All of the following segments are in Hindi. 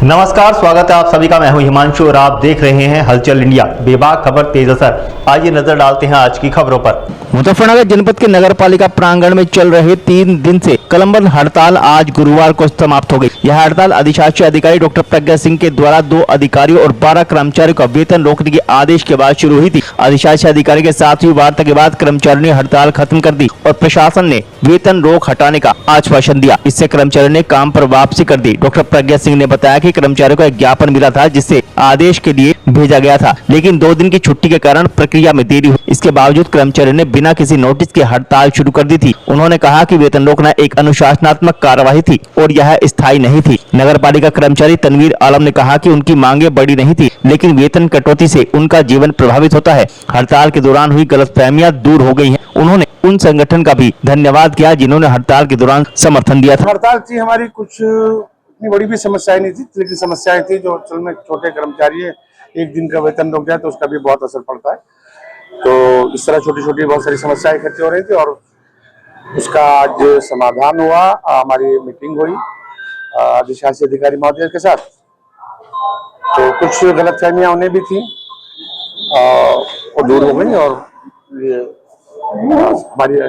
नमस्कार, स्वागत है आप सभी का। मैं हूं हिमांशु और आप देख रहे हैं हलचल इंडिया। बेबाक खबर तेज असर। आइए नजर डालते हैं आज की खबरों पर। मुजफ्फरनगर जनपद के नगर पालिका प्रांगण में चल रहे 3 दिन से कलमबंद हड़ताल आज गुरुवार को समाप्त हो गई। यह हड़ताल अधिशासी अधिकारी डॉक्टर प्रज्ञा सिंह के द्वारा 2 अधिकारियों और 12 कर्मचारियों का वेतन रोकने के आदेश के बाद शुरू हुई थी। अधिशासी अधिकारी के साथ हुई वार्ता के बाद कर्मचारियों ने हड़ताल खत्म कर दी और प्रशासन ने वेतन रोक हटाने का आश्वासन दिया। इससे कर्मचारियों ने काम पर वापसी कर दी। डॉक्टर प्रज्ञा सिंह ने बताया कि कर्मचारियों को एक ज्ञापन मिला था जिससे आदेश के लिए भेजा गया था, लेकिन 2 दिन की छुट्टी के कारण प्रक्रिया में देरी हुई। इसके बावजूद कर्मचारियों ने बिना किसी नोटिस के हड़ताल शुरू कर दी थी। उन्होंने कहा कि वेतन रोकना एक अनुशासनात्मक कार्यवाही थी और यह स्थायी नहीं थी। नगर पालिका कर्मचारी तनवीर आलम ने कहा कि उनकी मांगे बड़ी नहीं थी, लेकिन वेतन कटौती से उनका जीवन प्रभावित होता है। हड़ताल के दौरान हुई गलतफहमियां दूर हो गई हैं। उन्होंने उन संगठन का भी धन्यवाद किया जिन्होंने हड़ताल के दौरान समर्थन दिया था। हड़ताल थी हमारी, कुछ इतनी बड़ी भी समस्याएं नहीं थी, लेकिन समस्याएं थी जो असल में छोटे कर्मचारी है, एक दिन का वेतन रुक जाए तो उसका भी बहुत असर पड़ता है। तो इस तरह छोटी छोटी बहुत सारी समस्याएं इकट्ठी हो रही थी और उसका आज समाधान हुआ। हमारी मीटिंग हुई अधिशासी अधिकारी महोदय के साथ, तो कुछ गलतफहमियां उन्हें भी थी वो दूर हो गई और ये हमारी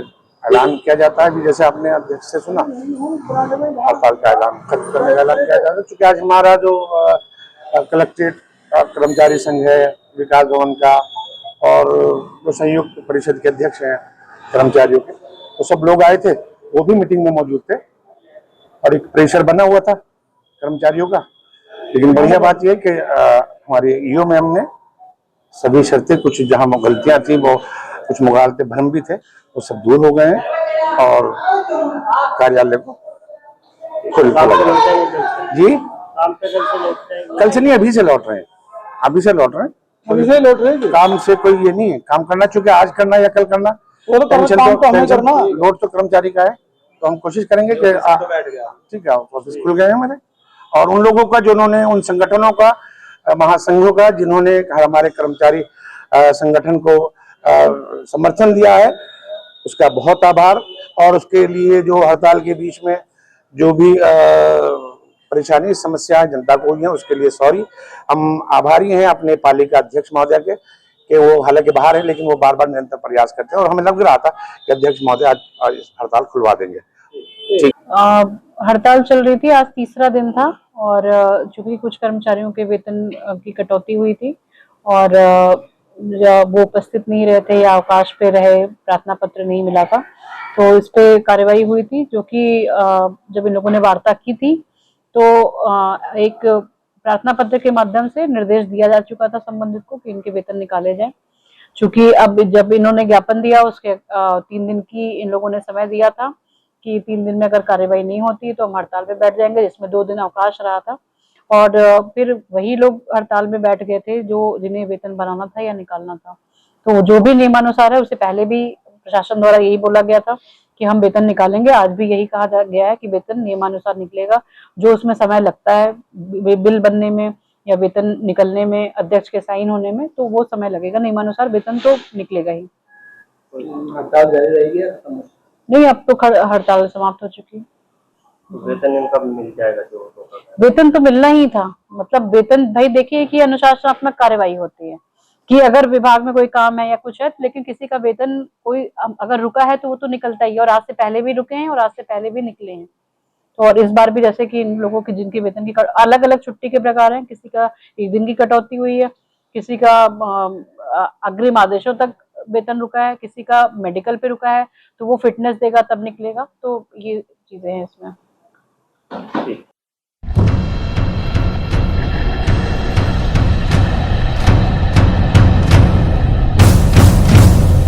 ऐलान किया जाता है कि जैसे आपने अध्यक्ष से सुना, हड़ताल का ऐलान खत्म करने का ऐलान किया जाता है। चूंकि आज हमारा जो कलेक्ट्रेट कर्मचारी संघ है विकास भवन का और जो संयुक्त परिषद के अध्यक्ष हैं कर्मचारियों के, तो सब लोग आए थे, वो भी मीटिंग में मौजूद थे और एक प्रेशर बना हुआ था कर्मचारियों का। लेकिन बढ़िया बात यह कि हमारे ईओ मैम ने सभी शर्तें, कुछ जहां गलतियां थी, वो कुछ मुगालते भ्रम भी थे, वो सब दूर हो गए हैं और कार्यालय को खुल जी कल से नहीं, अभी से लौट रहे हैं। अभी से लौट रहे हैं। काम से कोई ये नहीं है, काम करना, चूंकि आज करना या कल करना, टेंशन तो लोड तो कर्मचारी का है। तो हम कोशिश करेंगे कि ठीक है, ऑफिस खुल गए हैं हमारे। और उन लोगों का जिन्होंने, उन संगठनों का, महासंघों का, जिन्होंने हमारे कर्मचारी संगठन को समर्थन दिया है, उसका बहुत आभार। और उसके लिए जो हड़ताल के बीच में जो भी परेशानी समस्याएं जनता को हुई है, उसके लिए सॉरी। हम आभारी हैं अपने पालिका अध्यक्ष महोदय के कि वो हालांकि बाहर है लेकिन वो बार बार निरंतर प्रयास करते हैं और हमें लग रहा था कि अध्यक्ष महोदय आज हड़ताल खुलवा देंगे। हड़ताल चल रही थी, आज तीसरा दिन था और चूंकि कुछ कर्मचारियों के वेतन की कटौती हुई थी और वो उपस्थित नहीं रहे थे या अवकाश पे रहे, प्रार्थना पत्र नहीं मिला था, तो इस पे कार्यवाही हुई थी। जो कि जब इन लोगों ने वार्ता की थी तो एक प्रार्थना पत्र के माध्यम से निर्देश दिया जा चुका था संबंधित को कि इनके वेतन निकाले जाएं। चूंकि अब जब इन्होंने ज्ञापन दिया, उसके 3 दिन की इन लोगों ने समय दिया था कि 3 दिन में अगर कार्यवाही नहीं होती तो हम हड़ताल पे बैठ जाएंगे, जिसमें 2 दिन अवकाश रहा था। और फिर वही लोग हड़ताल में बैठ गए थे जो जिन्हें वेतन बनाना था या निकालना था। तो जो भी नियमानुसार है, उससे पहले भी प्रशासन द्वारा यही बोला गया था कि हम वेतन निकालेंगे। आज भी यही कहा गया है कि वेतन नियमानुसार निकलेगा। जो उसमें समय लगता है बिल बनने में या वेतन निकलने में, अध्यक्ष के साइन होने में, तो वो समय लगेगा। नियमानुसार वेतन तो निकलेगा ही। हड़ताल जारी रहेगी? नहीं, अब तो हड़ताल समाप्त हो चुकी है। वेतन इनका मिल जाएगा? जो वेतन तो मिलना ही था। मतलब वेतन, भाई देखिए कि अनुशासनात्मक कार्यवाही होती है कि अगर विभाग में कोई काम है या कुछ है, लेकिन किसी का वेतन कोई अगर रुका है तो वो तो निकलता ही है। और आज से पहले भी रुके हैं और आज से पहले भी निकले हैं। तो और इस बार भी जैसे कि इन लोगों की, जिनके वेतन की अलग अलग छुट्टी के प्रकार हैं, किसी का 1 दिन की कटौती हुई है, किसी का अग्रिम आदेशों तक वेतन रुका है, किसी का मेडिकल पे रुका है, तो वो फिटनेस देगा तब निकलेगा। तो ये चीजें हैं इसमें।